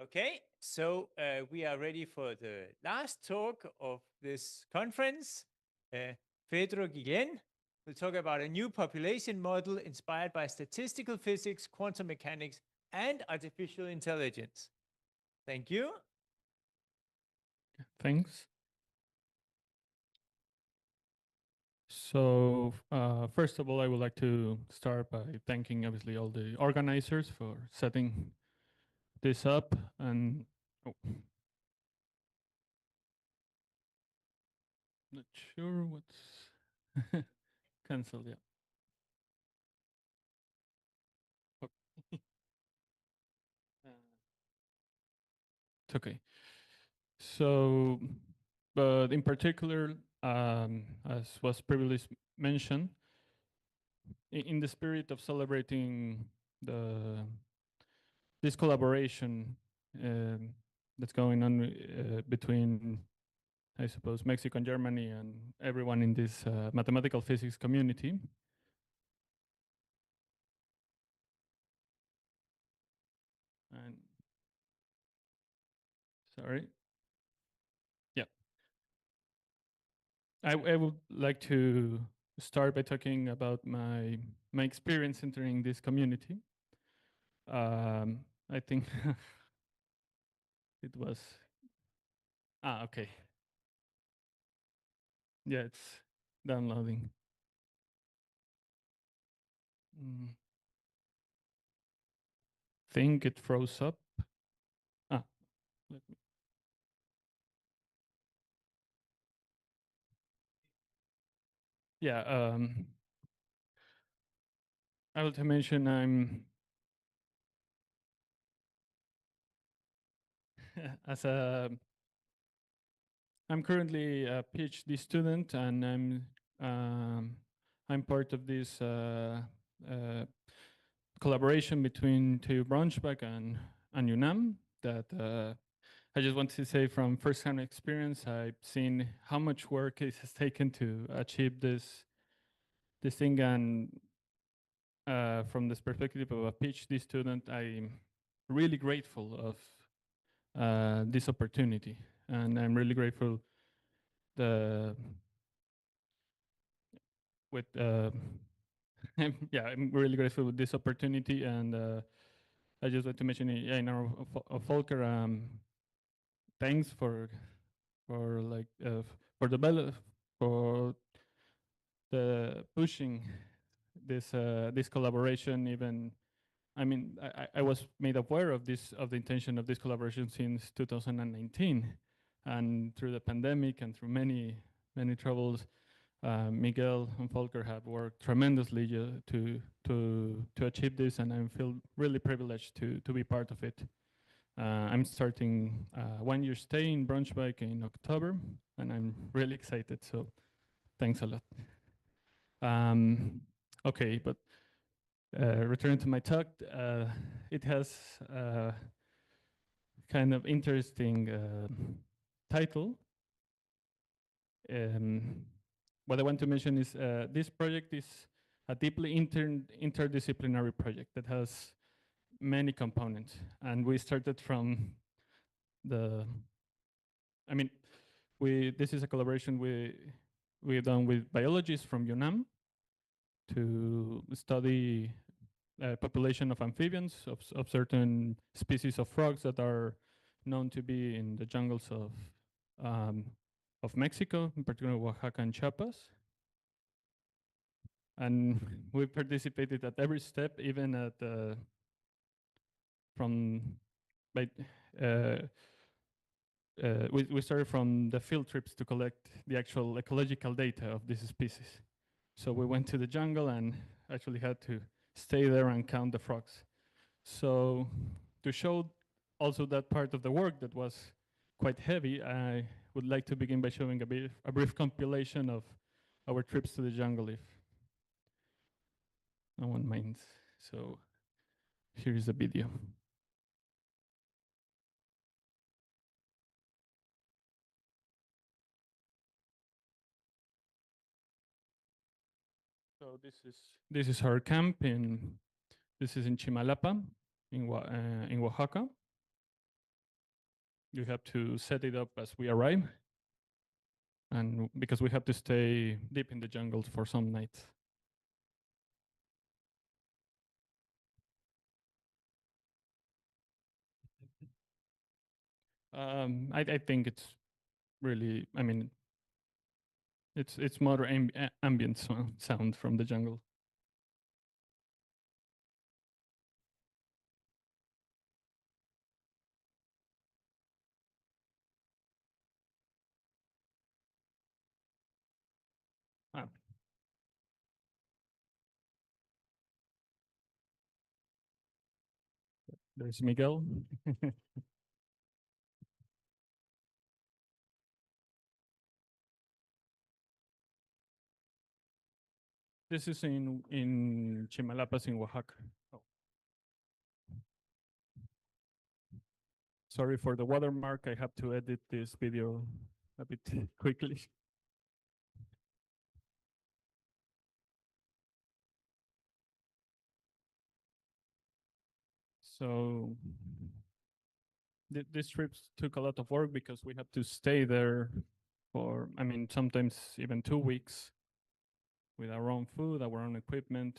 Okay, so we are ready for the last talk of this conference. Fedro Guillén will talk about a new population model inspired by statistical physics, quantum mechanics, and artificial intelligence. Thank you. Thanks. So first of all, I would like to start by thanking obviously all the organizers for setting this up and not sure what's cancelled. Yeah. Okay. It's okay. So, but in particular, as was previously mentioned, in the spirit of celebrating the this collaboration that's going on between, I suppose, Mexico and Germany and everyone in this mathematical physics community. And sorry. Yeah. I would like to start by talking about my experience entering this community. I think it was okay. Yeah, it's downloading. Think it froze up. Let me. Yeah. I will to mention I'm as a I'm currently a PhD student, and I'm part of this collaboration between TU Braunschweig and UNAM. That I just want to say from first-hand experience, I've seen how much work it has taken to achieve this thing, and from this perspective of a PhD student, I'm really grateful of this opportunity, and I'm really grateful with yeah, I'm really grateful with this opportunity, and I just want to mention, yeah, in our Volker, thanks for like for the for the pushing this this collaboration. Even I mean, I was made aware of the intention of this collaboration since 2019, and through the pandemic and through many troubles, Miguel and Volker have worked tremendously to achieve this, and I feel really privileged to be part of it. I'm starting 1 year stay in Braunschweig in October, and I'm really excited. So, thanks a lot. Okay, but returning to my talk, it has a kind of interesting title. What I want to mention is this project is a deeply interdisciplinary project that has many components. And we started from I mean, this is a collaboration we've done with biologists from UNAM to study population of amphibians, of certain species of frogs that are known to be in the jungles of Mexico, in particular Oaxaca and Chiapas. And we participated at every step, even at we started from the field trips to collect the actual ecological data of this species. So we went to the jungle and actually had to stay there and count the frogs. So to show also that part of the work that was quite heavy, I would like to begin by showing a brief compilation of our trips to the jungle, if no one minds. So here is a video. So this is our camp this is in Chimalapa in Oaxaca. You have to set it up as we arrive, and because we have to stay deep in the jungle for some nights. I think it's really, I mean, it's more ambient sound from the jungle. Ah, there's Miguel. This is in Chimalapas in Oaxaca. Oh. Sorry for the watermark. I have to edit this video a bit quickly. So these trips took a lot of work because we have to stay there for, I mean, sometimes even 2 weeks with our own food, our own equipment.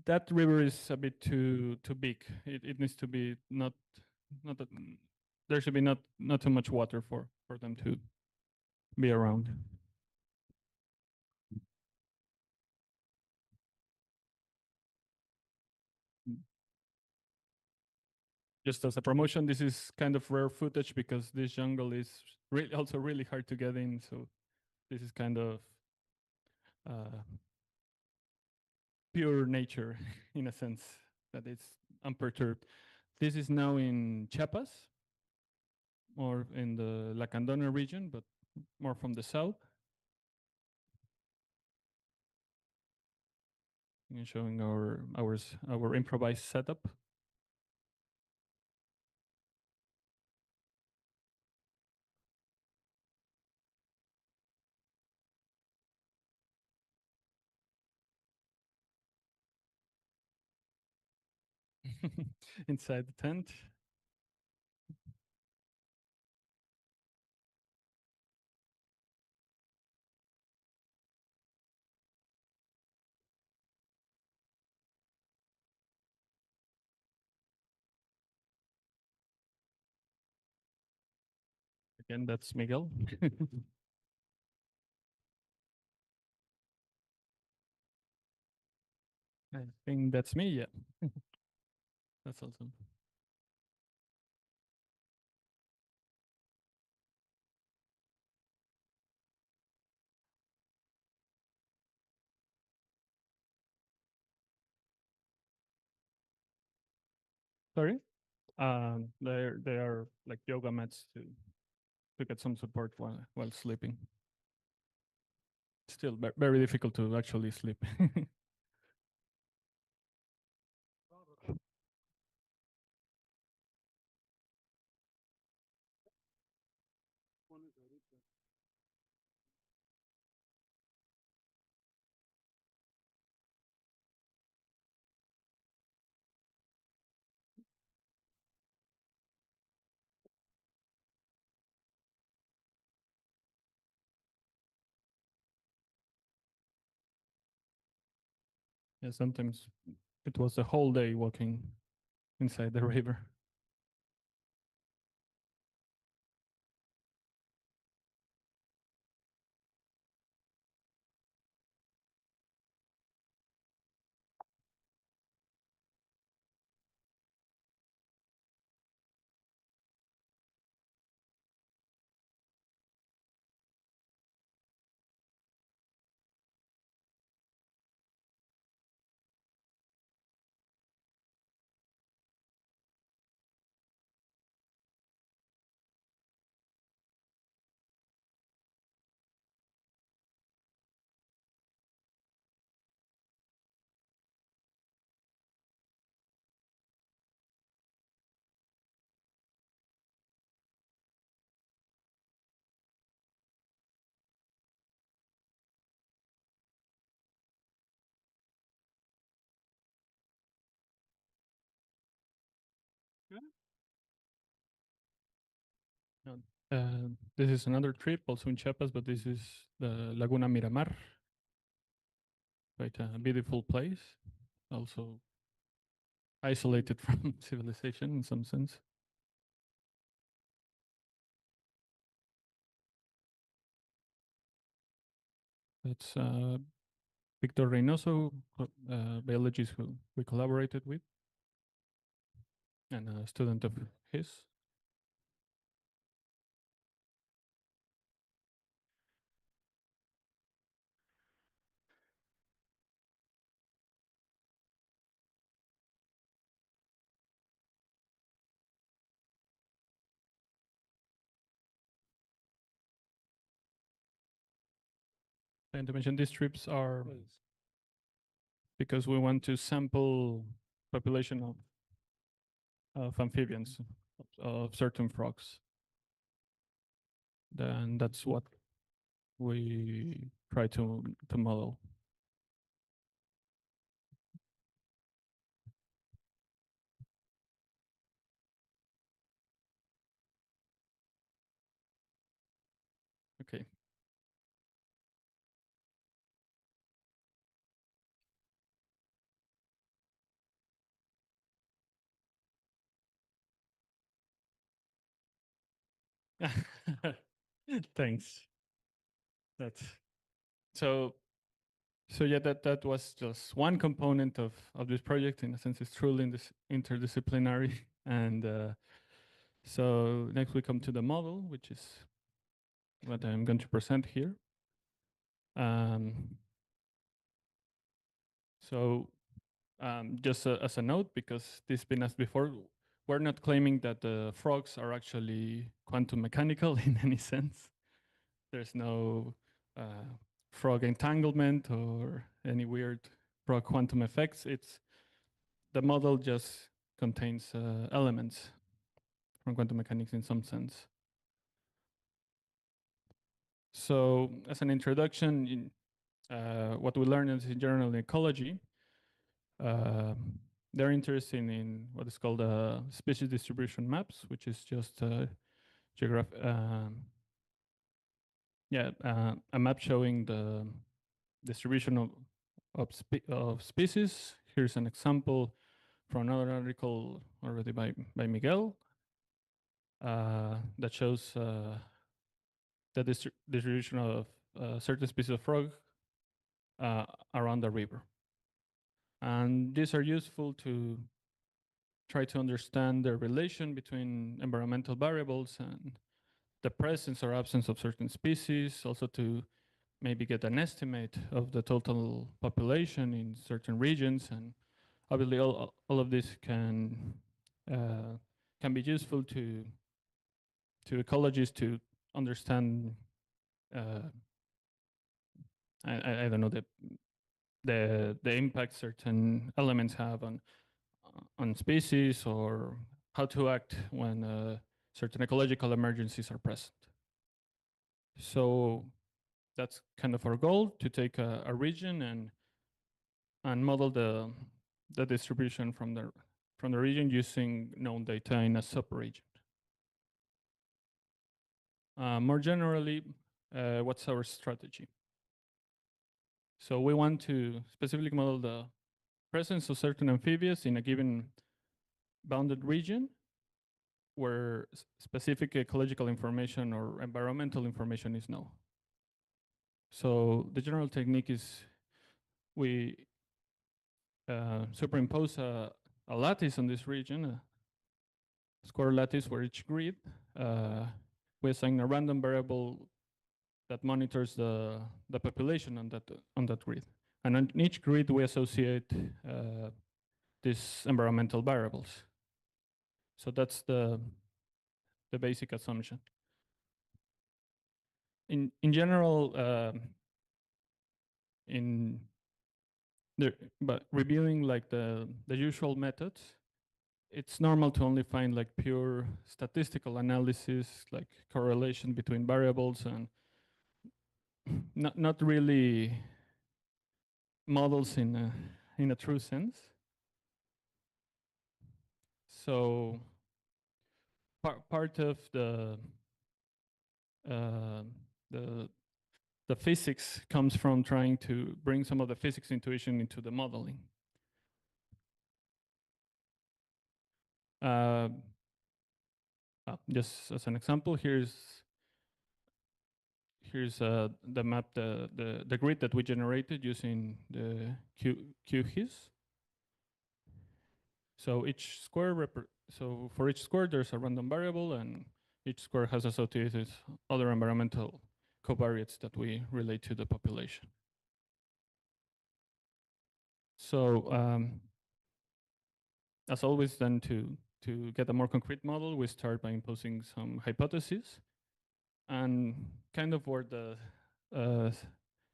That river is a bit too big. It needs to be not that, there should be not too much water for them to be around. Just as a promotion, this is kind of rare footage because this jungle is also really hard to get in. So this is kind of pure nature in a sense that it's unperturbed. This is now in Chiapas or in the Lacandona region, but more from the south. And showing our improvised setup. Inside the tent. Again, that's Miguel. I think that's me, yeah. That's awesome. Sorry? They are like yoga mats to get some support while sleeping. Still very difficult to actually sleep. Yeah, sometimes it was a whole day walking inside the river. No, this is another trip, also in Chiapas, but this is the Laguna Miramar. Quite a beautiful place, also isolated from civilization in some sense. That's Victor Reynoso, biologist who we collaborated with, and a student of his. And to mention, these trips are because we want to sample population of amphibians, of certain frogs. Then that's what we try to model. Okay. Thanks. That's so. So yeah, that was just one component of this project. In a sense, it's truly in this interdisciplinary. And so next we come to the model, which is what I'm going to present here. So just as a note, because this has been asked before, we're not claiming that the frogs are actually quantum mechanical in any sense. There's no frog entanglement or any weird frog quantum effects. It's the model just contains elements from quantum mechanics in some sense. So as an introduction, what we learned in general ecology, they're interested in what is called species distribution maps, which is just a map showing the distribution of species. Here's an example from another article already by Miguel that shows the distribution of certain species of frog around the river. And these are useful to try to understand the relation between environmental variables and the presence or absence of certain species, also to maybe get an estimate of the total population in certain regions. And obviously all of this can be useful to ecologists to understand I don't know the impact certain elements have on species, or how to act when certain ecological emergencies are present. So that's kind of our goal, to take a region and model the distribution from the region using known data in a subregion. More generally, what's our strategy? So we want to specifically model the presence of certain amphibians in a given bounded region where specific ecological information or environmental information is known. So the general technique is we superimpose a lattice on this region, a square lattice where each grid we assign a random variable that monitors the population on that grid. And on each grid we associate these environmental variables. So that's the basic assumption. In general, but reviewing like the usual methods, it's normal to only find like pure statistical analysis, like correlation between variables, and not really models in a true sense. So part of uh, the the physics comes from trying to bring some of the physics intuition into the modeling. Just as an example, here's the map, the grid that we generated using the QGIS. So each square so for each square there's a random variable, and each square has associated other environmental covariates that we relate to the population. So as always, then to get a more concrete model, we start by imposing some hypotheses, and kind of where the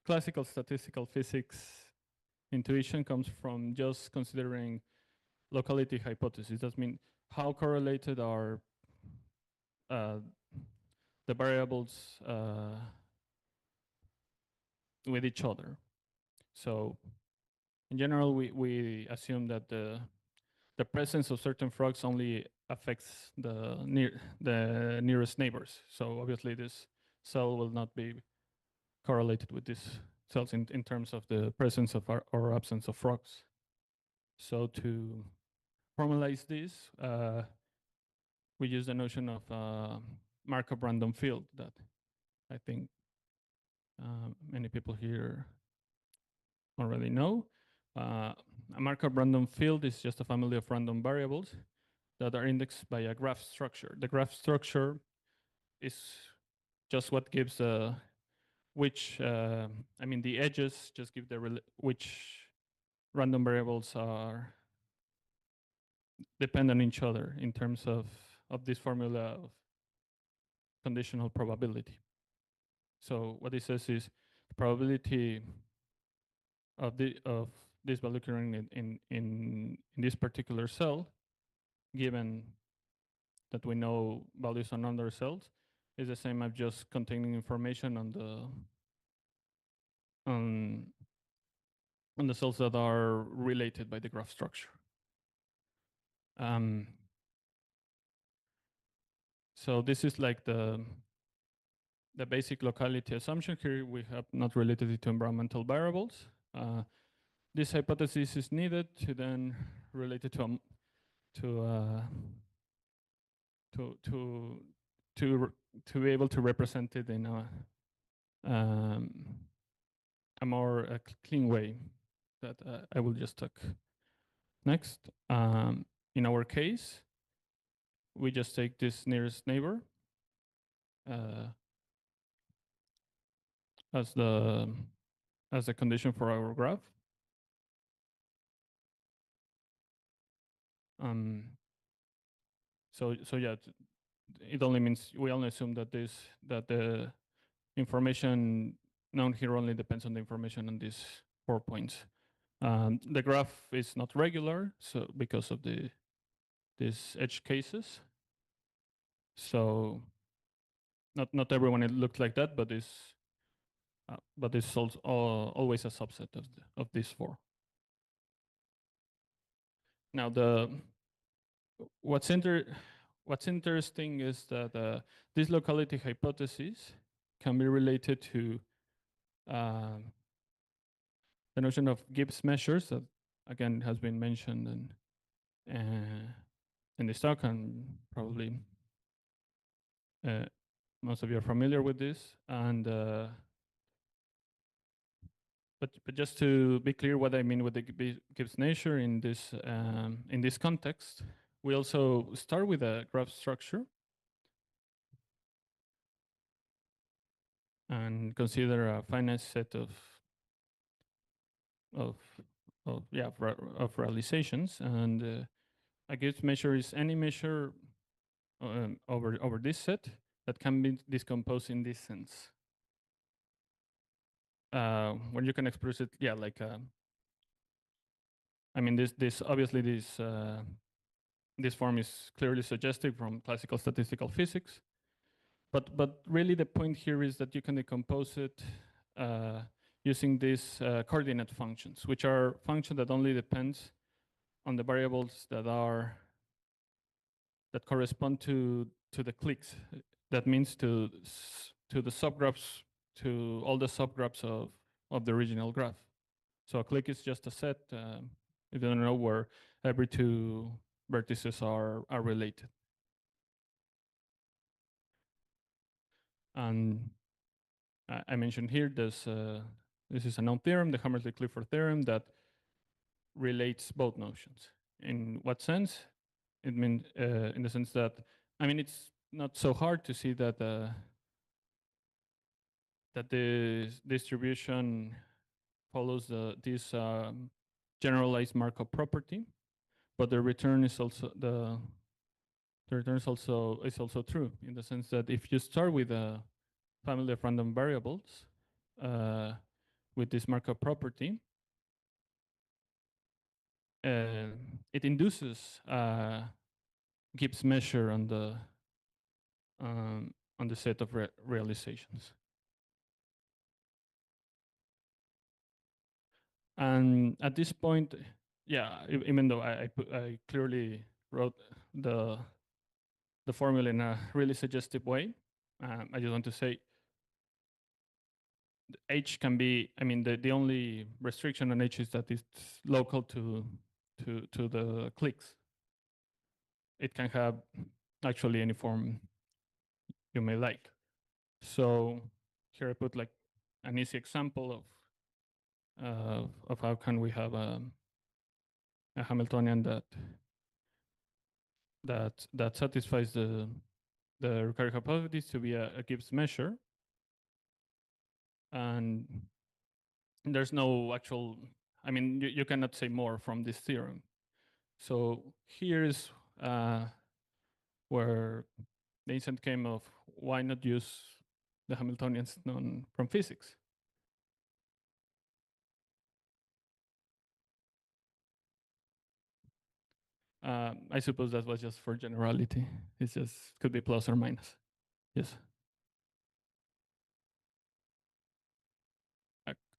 classical statistical physics intuition comes from just considering locality hypothesis. That means how correlated are the variables with each other. So in general, we assume that the presence of certain frogs only affects the nearest neighbors. So obviously this cell will not be correlated with these cells in terms of the presence of or absence of frogs. So to formalize this, we use the notion of Markov random field that I think many people here already know. A Markov random field is just a family of random variables that are indexed by a graph structure. The graph structure is just what gives which, I mean, the edges just give which random variables are depend on each other in terms of this formula of conditional probability. So what it says is the probability of this value occurring in this particular cell, given that we know values on other cells, is the same as just containing information on the cells that are related by the graph structure. So this is like the basic locality assumption. Here we have not related it to environmental variables. This hypothesis is needed to then relate it to be able to represent it in a more clean way that I will just talk next. In our case, we just take this nearest neighbor as the condition for our graph. So yeah, it only means we only assume that the information known here only depends on the information on these 4 points. The graph is not regular, so because of these edge cases. So not everyone it looked like that, but it's also always a subset of these 4. Now what's interesting is that this locality hypothesis can be related to the notion of Gibbs measures that again has been mentioned in this talk, and probably most of you are familiar with this. And but just to be clear what I mean with the Gibbs measure in this context, we also start with a graph structure and consider a finite set of realizations, and a Gibbs measure is any measure over this set that can be decomposed in this sense. When you can express it, yeah, like I mean, this obviously this form is clearly suggestive from classical statistical physics, but really the point here is that you can decompose it using these coordinate functions, which are functions that only depends on the variables that correspond to to the cliques. That means to the subgraphs, to all the subgraphs of the original graph. So a clique is just a set, if you don't know, where every two vertices are related. And I mentioned here this is a known theorem, the Hammersley-Clifford theorem, that relates both notions. In what sense? It means in the sense that, I mean, it's not so hard to see that that the distribution follows this generalized Markov property, but the return is also the return is also true in the sense that if you start with a family of random variables with this Markov property, it induces Gibbs measure on the set of realizations. And at this point, yeah, even though I clearly wrote the formula in a really suggestive way, I just want to say H can be, I mean, the only restriction on H is that it's local to the cliques. It can have actually any form you may like. So here I put like an easy example of how can we have a Hamiltonian that satisfies the recurring hypothesis to be a Gibbs measure, and there's no actual, I mean, you cannot say more from this theorem. So here's where the insight came of why not use the Hamiltonians known from physics. I suppose that was just for generality. It's just could be plus or minus. Yes.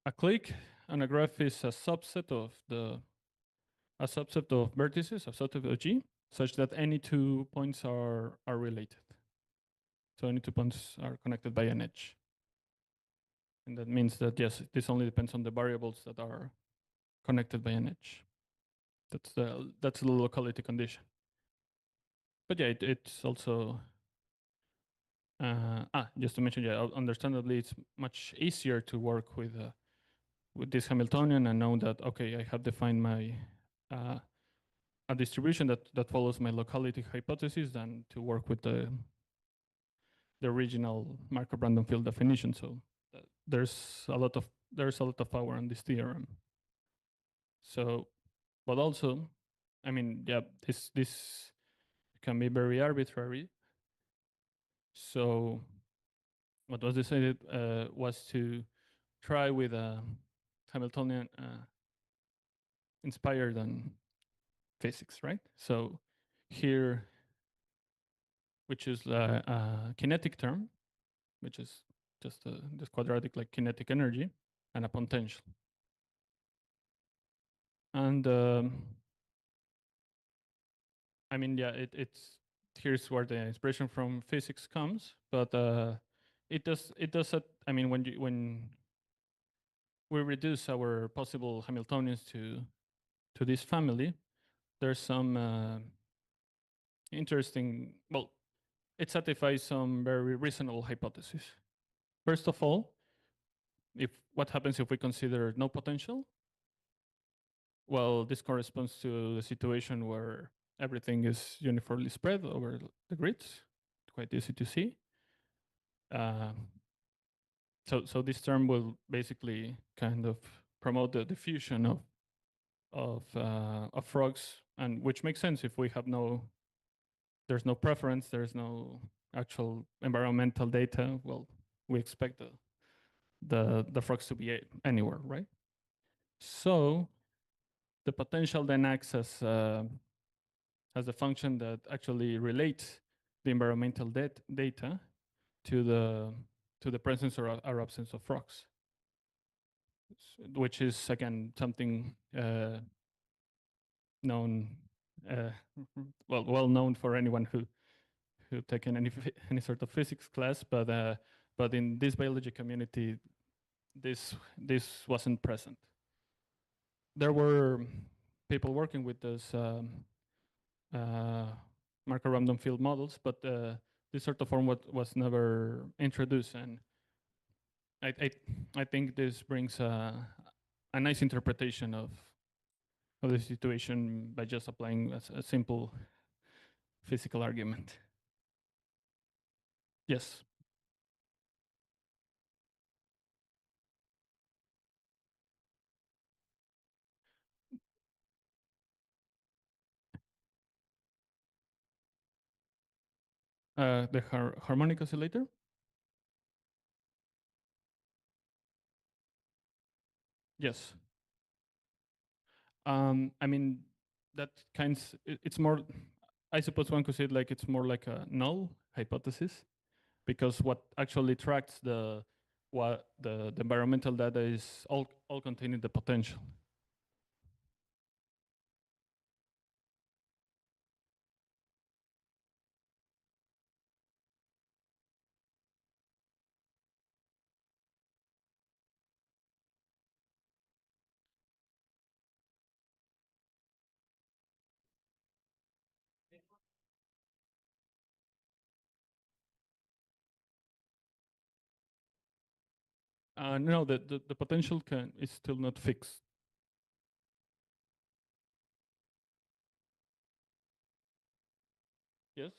A clique on a graph is a subset of vertices, a subset of G, such that any 2 points are related. So any 2 points are connected by an edge. And that means that, yes, this only depends on the variables that are connected by an edge. That's the locality condition. But yeah, it's also, just to mention, yeah, understandably, it's much easier to work with this Hamiltonian and know that, okay, I have defined my a distribution that follows my locality hypothesis than to work with the original Markov random field definition. So there's a lot of power in this theorem. So, but also, I mean, yeah, this can be very arbitrary. So what was decided was to try with a Hamiltonian inspired on physics, right? So here we choose a kinetic term, which is just this quadratic like kinetic energy, and a potential. And I mean, yeah, it's here's where the inspiration from physics comes, but it does I mean, when we reduce our possible Hamiltonians to this family, there's some interesting, well, it satisfies some very reasonable hypotheses. First of all, what happens if we consider no potential? Well, this corresponds to the situation where everything is uniformly spread over the grids. Quite easy to see. So this term will basically kind of promote the diffusion of frogs, and which makes sense if we have there's no preference, there's no actual environmental data. Well, we expect the frogs to be anywhere, right? So the potential then acts as a function that actually relates the environmental data to the presence or absence of frogs, which is again something known, well known for anyone who taken any sort of physics class, but in this biology community, this wasn't present. There were people working with those marker random field models, but this sort of form was never introduced, and I think this brings a nice interpretation of the situation by just applying a simple physical argument. Yes. The harmonic oscillator? Yes. I mean, that it's more, I suppose one could say it like it's more like a null hypothesis, because what actually tracks the environmental data is all contained in the potential. No, the potential is still not fixed. Yes.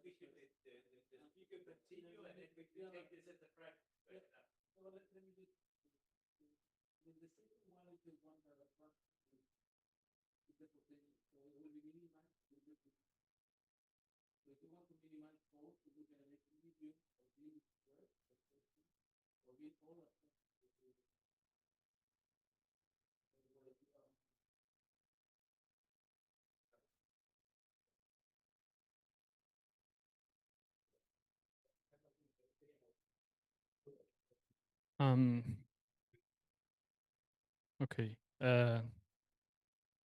think we should, the speaker continue and then we take this as a practice. the second one is the one that approximately is the potential. So it will be minimized. So if you want to minimize both, you look at an equilibrium of V squared, or V all of that. Okay.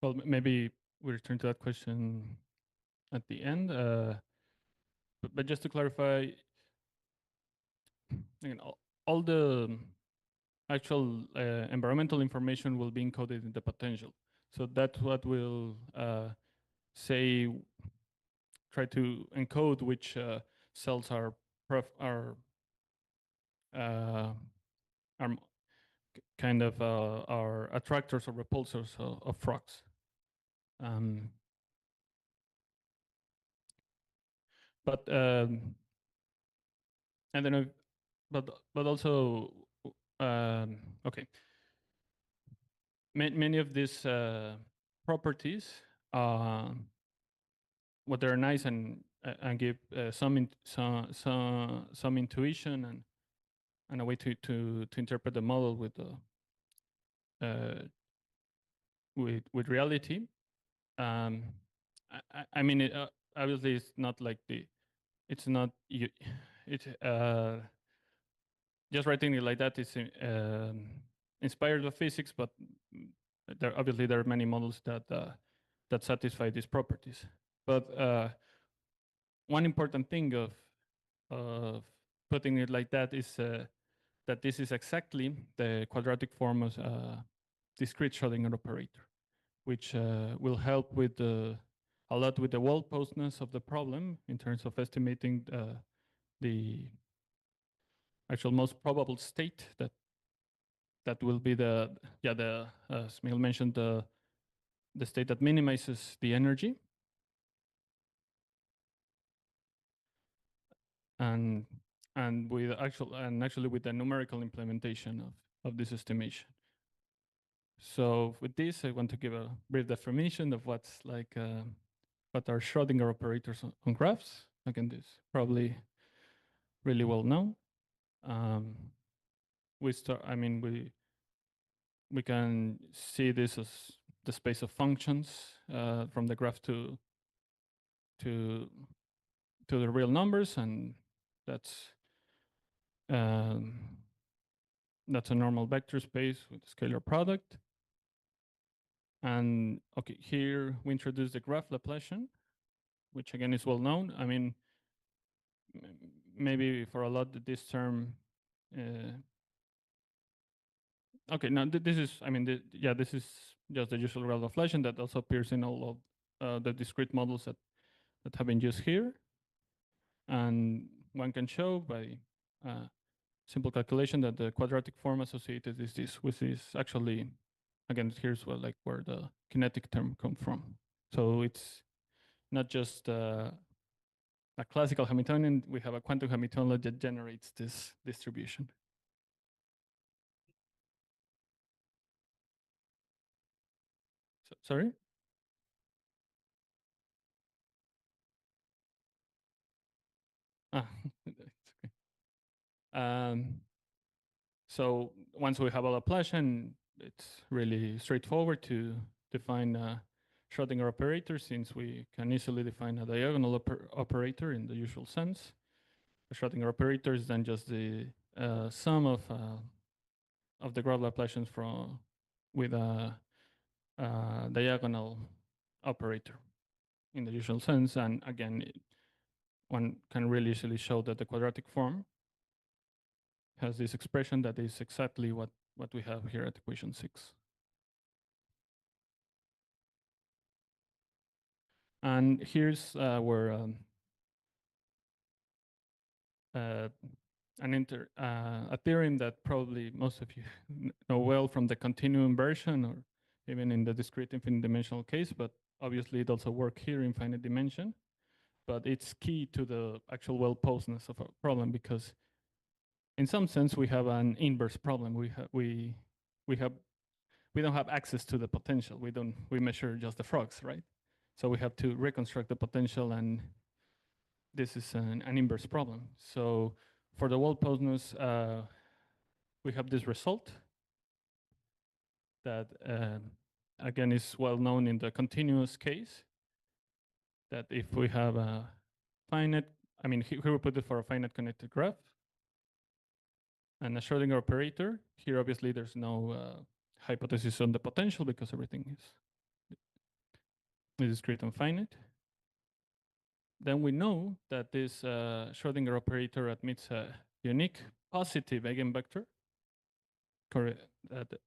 Well, maybe we return to that question at the end. But just to clarify, again, all the actual environmental information will be encoded in the potential. So that's what will say, try to encode which cells are uh, kind of are attractors or repulsors of frogs. But I don't know, but also okay. Many of these properties, what they're nice and give some intuition and a way to interpret the model with reality. I mean, it, obviously, it's not like it's not it's just writing it like that is inspired by physics, but obviously there are many models that satisfy these properties. But one important thing of putting it like that is that this is exactly the quadratic form of discrete Schrodinger operator, which will help with a lot with the wall postness of the problem in terms of estimating the actual most probable state that will be the as Miguel mentioned, the state that minimizes the energy. And actually with the numerical implementation of this estimation. So with this, I want to give a brief definition of what are Schrodinger operators on graphs. Again, this is probably really well known. We can see this as the space of functions from the graph to the real numbers, and that's a normal vector space with a scalar product. And okay, here we introduce the graph Laplacian, which again is well known. I mean, maybe for a lot this term. Okay, now this is, I mean, this is just the usual graph Laplacian that also appears in all of the discrete models that have been used here. And one can show by simple calculation that the quadratic form associated is this, which is actually, again, here's where the kinetic term comes from. So it's not just a classical Hamiltonian, we have a quantum Hamiltonian that generates this distribution. So, sorry? Ah, it's okay. So once we have a Laplacian, it's really straightforward to define a Schrodinger operator, since we can easily define a diagonal operator in the usual sense. The Schrodinger operator is then just the sum of the graph Laplacians with a diagonal operator in the usual sense. And again, one can really easily show that the quadratic form has this expression that is exactly what we have here at equation 6. And here's where a theorem that probably most of you know well from the continuum version, or even in the discrete infinite dimensional case, but obviously it also works here in finite dimension. But it's key to the actual well-posedness of our problem, because in some sense we have an inverse problem. We have we don't have access to the potential. We measure just the frogs, right? So we have to reconstruct the potential, and this is an inverse problem. So for the wall postness, we have this result that again is well known in the continuous case, that if we have a finite, I mean, here we put it for a finite connected graph and a Schrodinger operator. Here, obviously, there's no hypothesis on the potential because everything is discrete and finite. Then we know that this Schrodinger operator admits a unique positive eigenvector. Correct.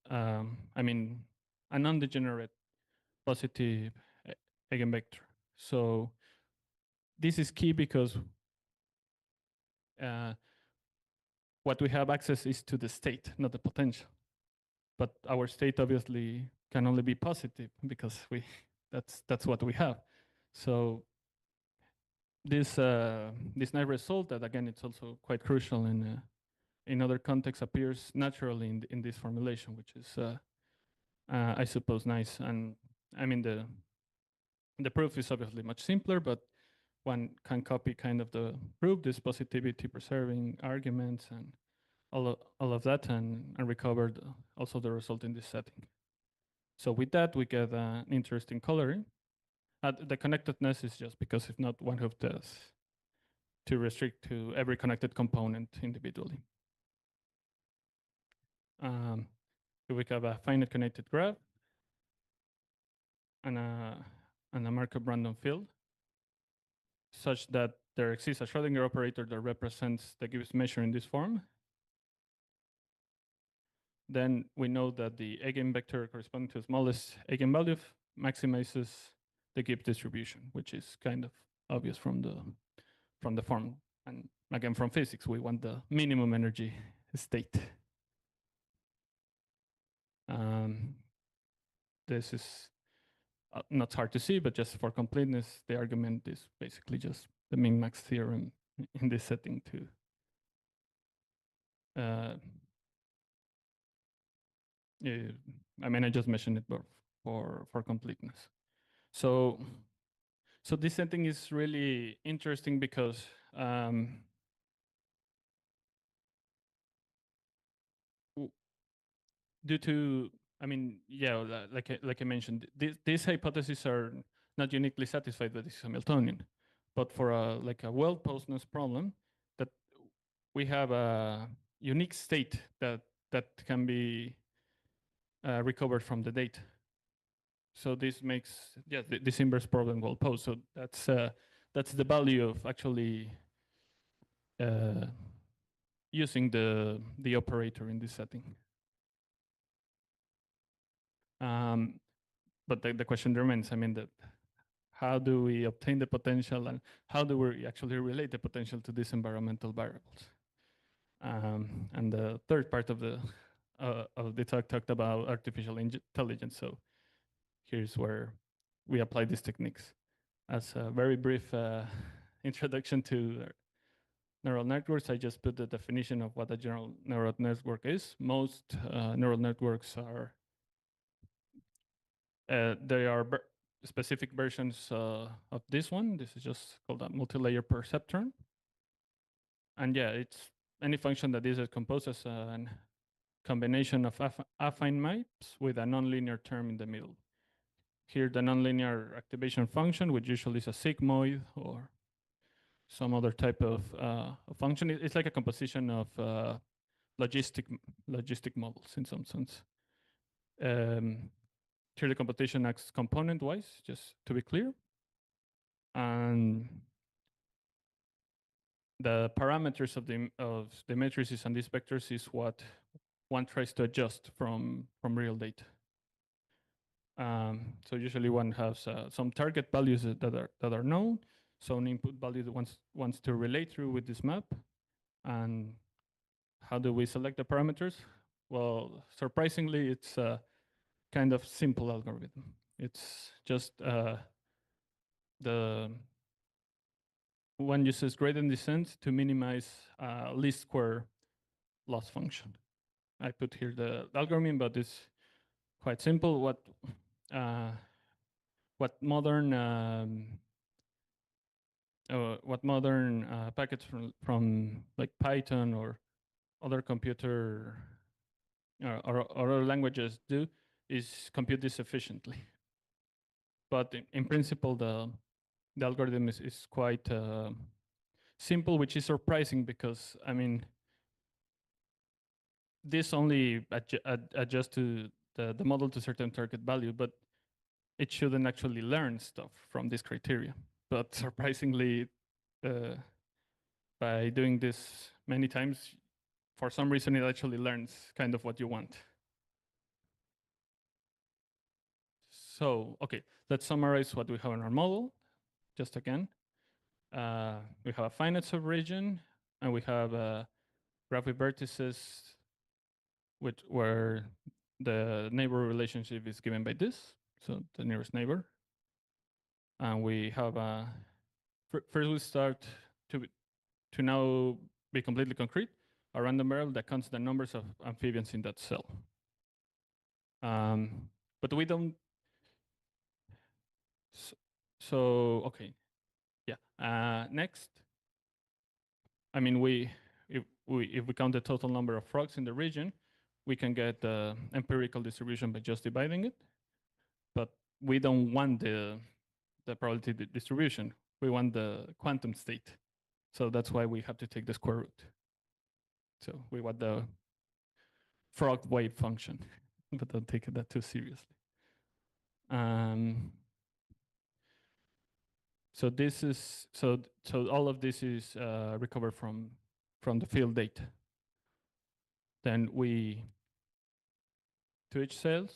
I mean, a non-degenerate positive eigenvector. So this is key because what we have access is to the state, not the potential. But our state obviously can only be positive because that's what we have. So this nice result that again it's also quite crucial in other contexts appears naturally in this formulation, which is I suppose nice. And I mean the proof is obviously much simpler, but one can copy kind of the proof, this positivity preserving arguments and all of that, and recover also the result in this setting. So with that, we get an interesting coloring. The connectedness is just because if not, one have to restrict to every connected component individually. So we have a finite connected graph and a Markov random field, such that there exists a Schrodinger operator that represents the Gibbs measure in this form. Then we know that the eigenvector corresponding to the smallest eigenvalue maximizes the Gibbs distribution, which is kind of obvious from the form. And again, from physics, we want the minimum energy state. This is not hard to see, but just for completeness, the argument is basically just the min-max theorem in this setting to I mean, I just mentioned it for completeness. So this setting is really interesting because due to, I mean, yeah, like I mentioned, these hypotheses are not uniquely satisfied by this Hamiltonian, but for a well postness problem, that we have a unique state that can be recovered from the data. So this makes this inverse problem well posed. So that's the value of actually using the operator in this setting. But the question remains, I mean, that how do we obtain the potential and how do we actually relate the potential to these environmental variables? And the third part of the talk talked about artificial intelligence. So here's where we apply these techniques. As a very brief introduction to neural networks, I just put the definition of what a general neural network is. Most neural networks are they are specific versions of this one. This is just called a multi-layer perceptron. And yeah, it's any function that is composed as a combination of affine maps with a nonlinear term in the middle. Here, the nonlinear activation function, which usually is a sigmoid or some other type of function. It's like a composition of logistic models in some sense. Here, the computation acts component-wise, just to be clear. And the parameters of the matrices and these vectors is what one tries to adjust from real data. So usually one has some target values that are known. So an input value that wants to relate through with this map. And how do we select the parameters? Well, surprisingly, it's a kind of simple algorithm. It's just the one uses gradient descent to minimize least square loss function. I put here the algorithm, but it's quite simple. What modern packets from like Python or other computer or other languages do is compute this efficiently. But in principle, the algorithm is quite simple, which is surprising because, I mean, this only adjusts to the model to certain target value, but it shouldn't actually learn stuff from this criteria. But surprisingly, by doing this many times, for some reason, it actually learns kind of what you want. So, okay, let's summarize what we have in our model. Just again, we have a finite subregion, and we have a graph with vertices where the neighbor relationship is given by this, so the nearest neighbor. And we have first we start to now be completely concrete, a random variable that counts the numbers of amphibians in that cell. But we don't. So okay, yeah. Next, I mean, if we count the total number of frogs in the region, we can get the empirical distribution by just dividing it. But we don't want the probability distribution. We want the quantum state. So that's why we have to take the square root. So we want the frog wave function, but don't take that too seriously. So this is so all of this is recovered from the field data. Then to each cell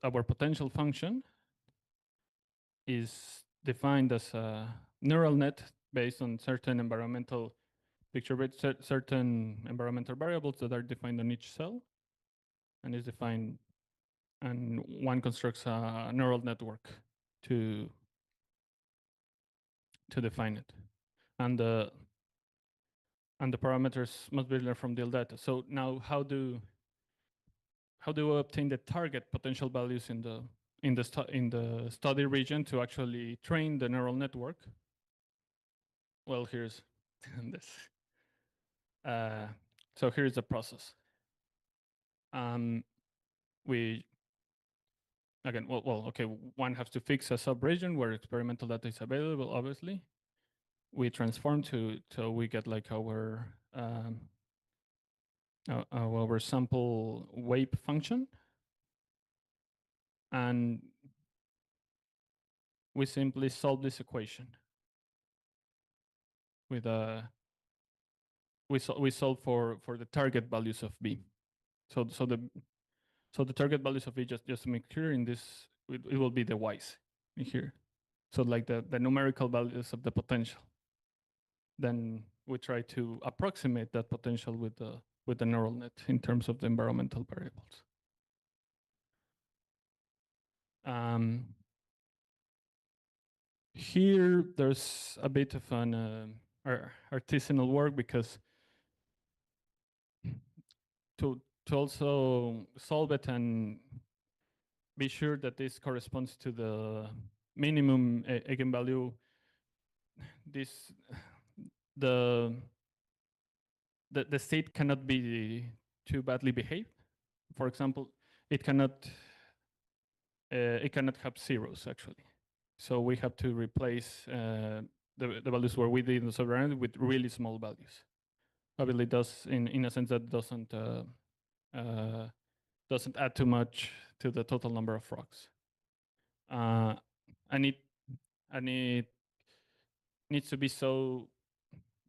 our potential function is defined as a neural net based on certain environmental certain environmental variables that are defined on each cell, and is defined, and one constructs a neural network to define it, and the parameters must be learned from the data. So now, how do we obtain the target potential values in the study region to actually train the neural network? Well, here's this. So here's the process. We again, okay, one has to fix a sub-region where experimental data is available, obviously. We transform so we get like our sample wave function. And we simply solve this equation with we solve for the target values of B. So the target values of B, just to make clear, in this it will be the y's in here. So like the numerical values of the potential. Then we try to approximate that potential with the neural net in terms of the environmental variables. Here there's a bit of an artisanal work, because to also solve it and be sure that this corresponds to the minimum eigenvalue, the state cannot be too badly behaved. For example, it cannot have zeros, actually. So we have to replace the values where we did the sovereignty with really small values. Obviously, does in a sense that doesn't add too much to the total number of frogs. And it needs to be so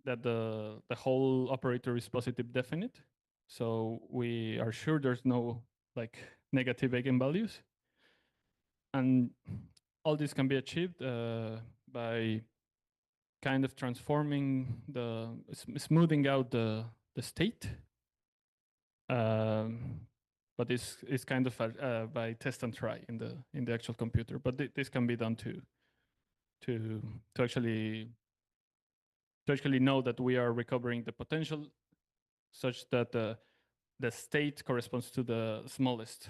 that the whole operator is positive definite. So we are sure there's no like negative eigenvalues. And all this can be achieved by kind of transforming smoothing out the state. But this is kind of by test and try in the actual computer. But this can be done to actually know that we are recovering the potential such that the state corresponds to the smallest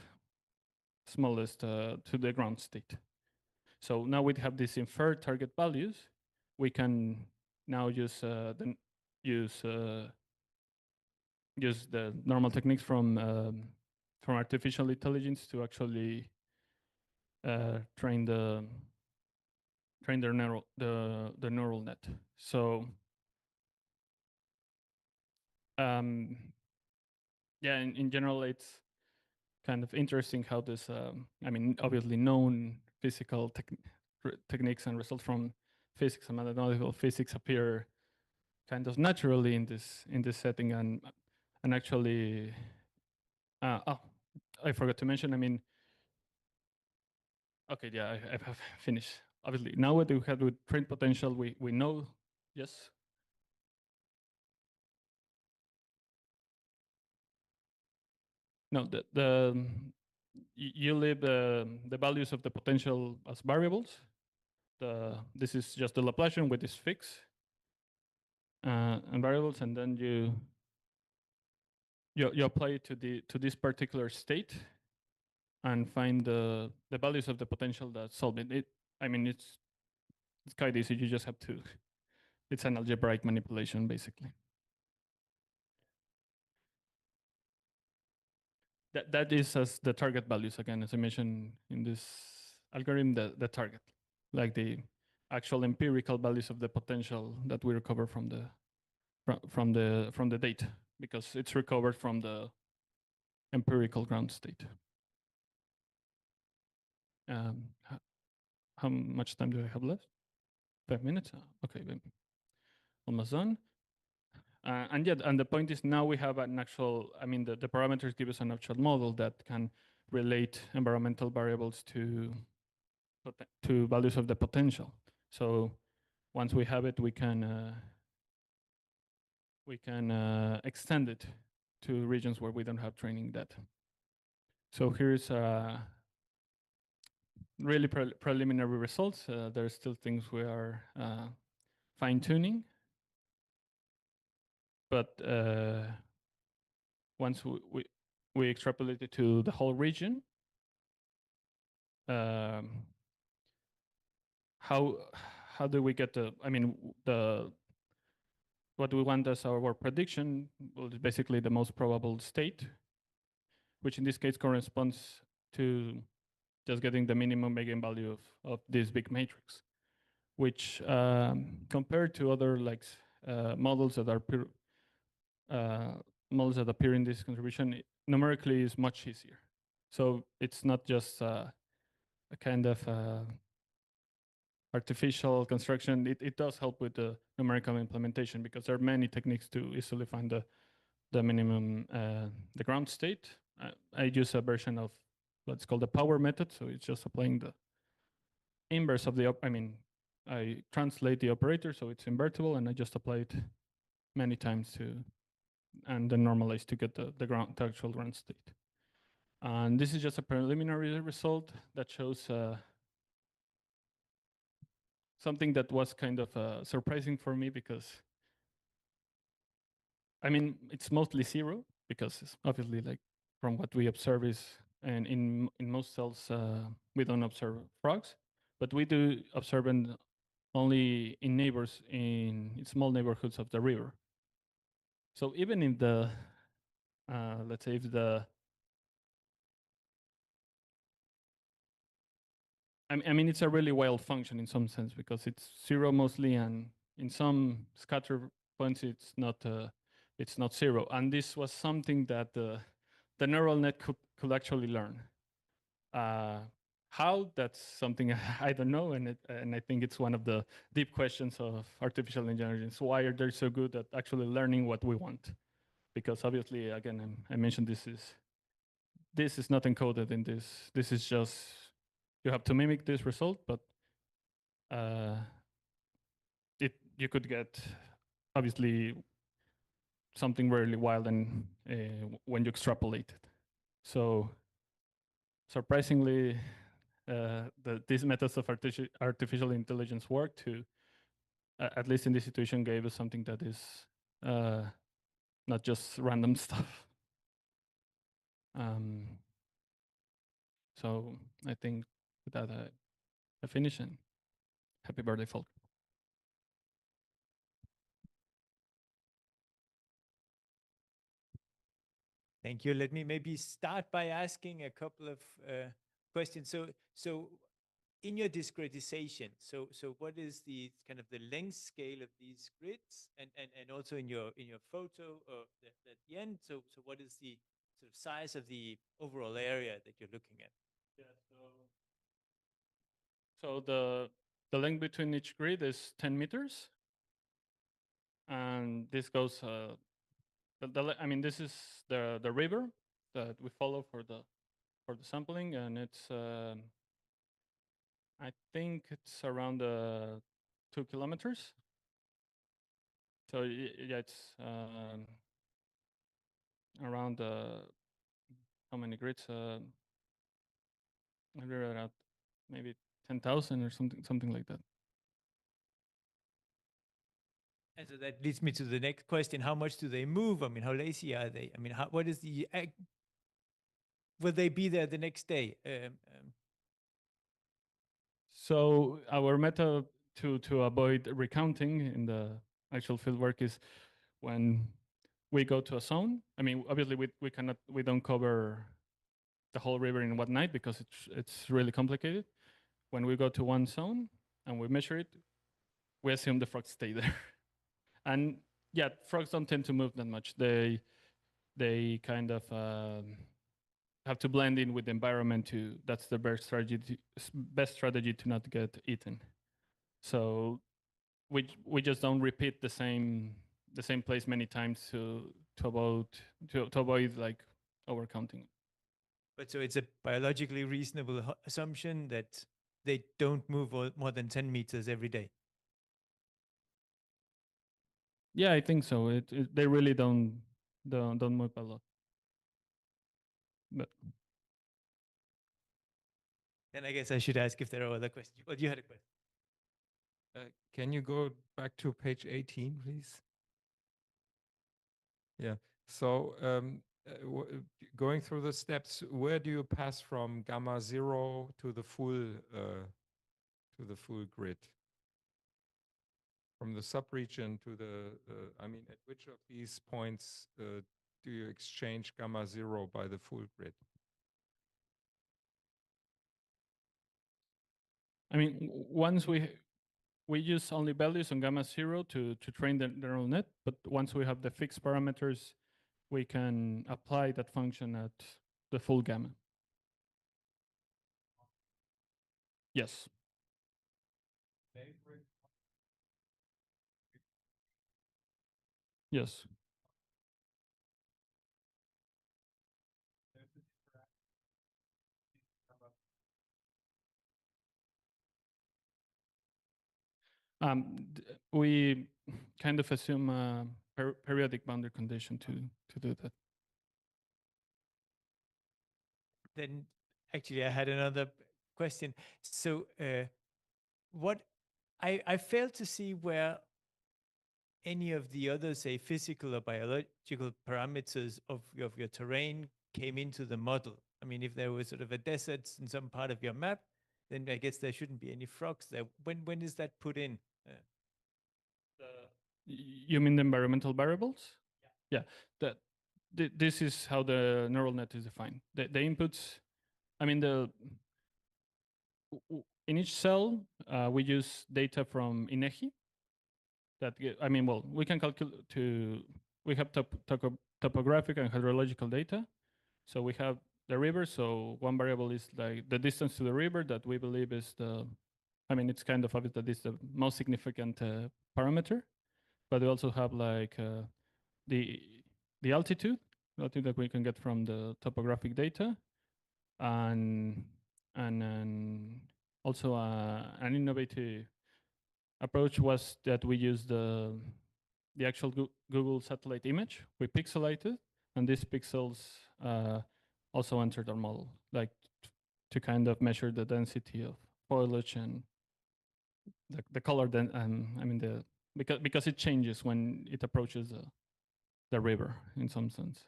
to the ground state. So now we have these inferred target values. We can now use use the normal techniques from artificial intelligence to actually train the neural net. So yeah, in general, it's kind of interesting how this, I mean, obviously known physical techniques and results from physics and mathematical physics appear kind of naturally in this setting, and actually, oh, I forgot to mention. I mean, okay, yeah, I have finished. Obviously, now what we have with train potential, we know, yes. No, you leave the values of the potential as variables. This is just the Laplacian with this fix and variables, and then you apply it to this particular state and find the values of the potential that solve it. I mean, it's quite easy. You just have to. It's an algebraic manipulation, basically. That is as the target values, again, as I mentioned in this algorithm, the target, like the actual empirical values of the potential that we recover from the data, because it's recovered from the empirical ground state. How much time do I have left? 5 minutes? Okay, almost done. And yet, and the point is now we have an actual, I mean, the parameters give us an actual model that can relate environmental variables to values of the potential. So once we have it, we can extend it to regions where we don't have training data. So here's really preliminary results. There are still things we are fine-tuning, but once we extrapolate it to the whole region, how do we get I mean, what we want as our prediction, well, is basically the most probable state, which in this case corresponds to just getting the minimum eigenvalue of this big matrix, which compared to other like models that are models that appear in this contribution, numerically is much easier. So it's not just a kind of artificial construction. It does help with the numerical implementation, because there are many techniques to easily find the minimum, the ground state. I use a version of what's called the power method. So it's just applying the inverse of the, I mean, I translate the operator so it's invertible, and I just apply it many times and then normalize to get the actual ground state. And this is just a preliminary result that shows something that was kind of surprising for me, because I mean, it's mostly zero, because it's obviously, like, from what we observe is, and in most cells, we don't observe frogs, but we do observe only in neighbors in small neighborhoods of the river. So even in the, let's say, if the, I mean, it's a really wild function in some sense, because it's zero mostly, and in some scatter points, it's not zero. And this was something that the neural net could actually learn. How? That's something I don't know, and I think it's one of the deep questions of artificial intelligence. Why are they so good at actually learning what we want? Because obviously, again, I mentioned this is not encoded in this. This is just, you have to mimic this result, but you could get obviously something really wild and when you extrapolate it. So surprisingly, these methods of artificial intelligence work to, at least in this situation, gave us something that is not just random stuff. So I think with that I finish, and happy birthday, Volker. Thank you. Let me maybe start by asking a couple of questions. So in your discretization, so what is the kind of the length scale of these grids, and also in your photo at the end? So what is the sort of size of the overall area that you're looking at? Yeah. So the length between each grid is 10 meters, and this goes. I mean, this is the river that we follow for the sampling, and it's I think it's around 2 kilometers. So yeah, it's around how many grids? I figured it out, maybe 10,000 or something like that. And so that leads me to the next question: how much do they move? I mean, how lazy are they? I mean, what is the will they be there the next day? So our method to avoid recounting in the actual field work is when we go to a zone. I mean, obviously we don't cover the whole river in one night because it's really complicated. When we go to one zone and we measure it, we assume the frogs stay there. And yeah, frogs don't tend to move that much. They kind of have to blend in with the environment to. That's the best strategy to not get eaten. So we just don't repeat the same place many times to avoid like overcounting. But so it's a biologically reasonable assumption that they don't move more than 10 meters every day. Yeah, I think so. They really don't move a lot. But then I guess I should ask if there are other questions. Well, you had a question. Can you go back to page 18, please? Yeah. So going through the steps, where do you pass from gamma 0 to the full grid? From the subregion to the, I mean, at which of these points do you exchange gamma 0 by the full grid? I mean, once we use only values on gamma 0 to train the neural net, but once we have the fixed parameters, we can apply that function at the full gamma. Yes. Yes. We kind of assume a periodic boundary condition to do that. Then actually I had another question. So what I failed to see where any of the other, say, physical or biological parameters of your terrain came into the model. I mean, if there was sort of a desert in some part of your map, then I guess there shouldn't be any frogs there. When is that put in? You mean the environmental variables? Yeah. This is how the neural net is defined. The inputs, I mean, in each cell, we use data from INEGI. I mean, well, we can calculate we have topographic and hydrological data. So we have the river. So one variable is like the distance to the river that we believe is I mean, it's kind of obvious that it's the most significant parameter. But we also have like the altitude that we can get from the topographic data, and also an innovative approach was that we use the actual Google satellite image. We pixelate it, and these pixels also entered our model, like to kind of measure the density of foliage and the color. Then I mean because it changes when it approaches the river in some sense.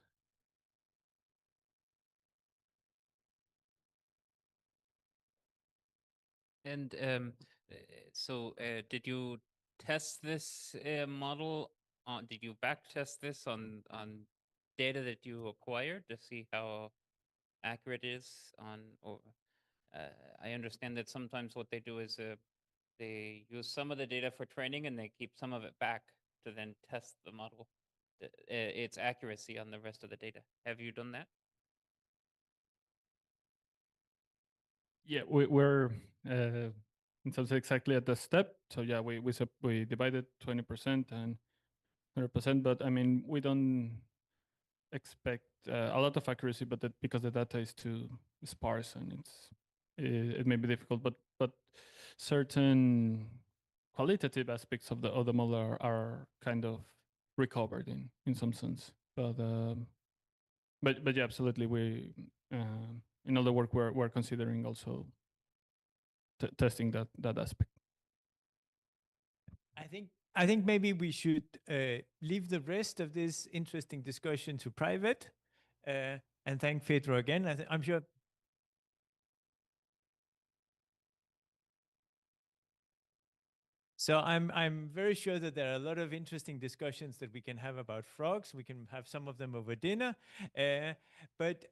And did you test this model on? Did you back test this on data that you acquired to see how accurate it is on? Or I understand that sometimes what they do is they use some of the data for training and they keep some of it back to then test the model, its accuracy on the rest of the data. Have you done that? Yeah, we're in some sense exactly at the step. So yeah, we divided 20% and 100%, but I mean we don't expect a lot of accuracy, but that because the data is too sparse and it may be difficult, but certain qualitative aspects of the model are kind of recovered in some sense. But yeah, absolutely, we in all the work we're considering also testing that aspect. I think maybe we should leave the rest of this interesting discussion to private, and thank Fedro again. I'm sure. So I'm very sure that there are a lot of interesting discussions that we can have about frogs. We can have some of them over dinner, but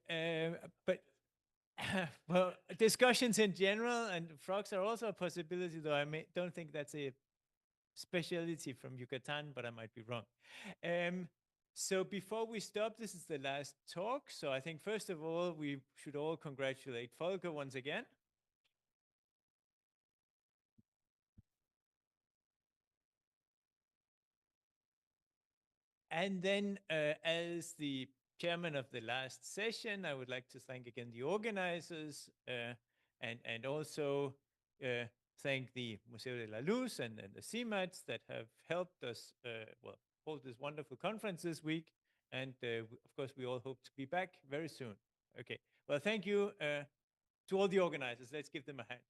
well, discussions in general, and frogs are also a possibility. Though don't think that's a specialty from Yucatan, but I might be wrong. So before we stop, this is the last talk. So I think first of all, we should all congratulate Volker once again. And then as the chairman of the last session, I would like to thank again the organizers and also thank the Museo de la Luz and the CIMATs that have helped us well, hold this wonderful conference this week. And of course, we all hope to be back very soon. Okay, well, thank you to all the organizers. Let's give them a hand.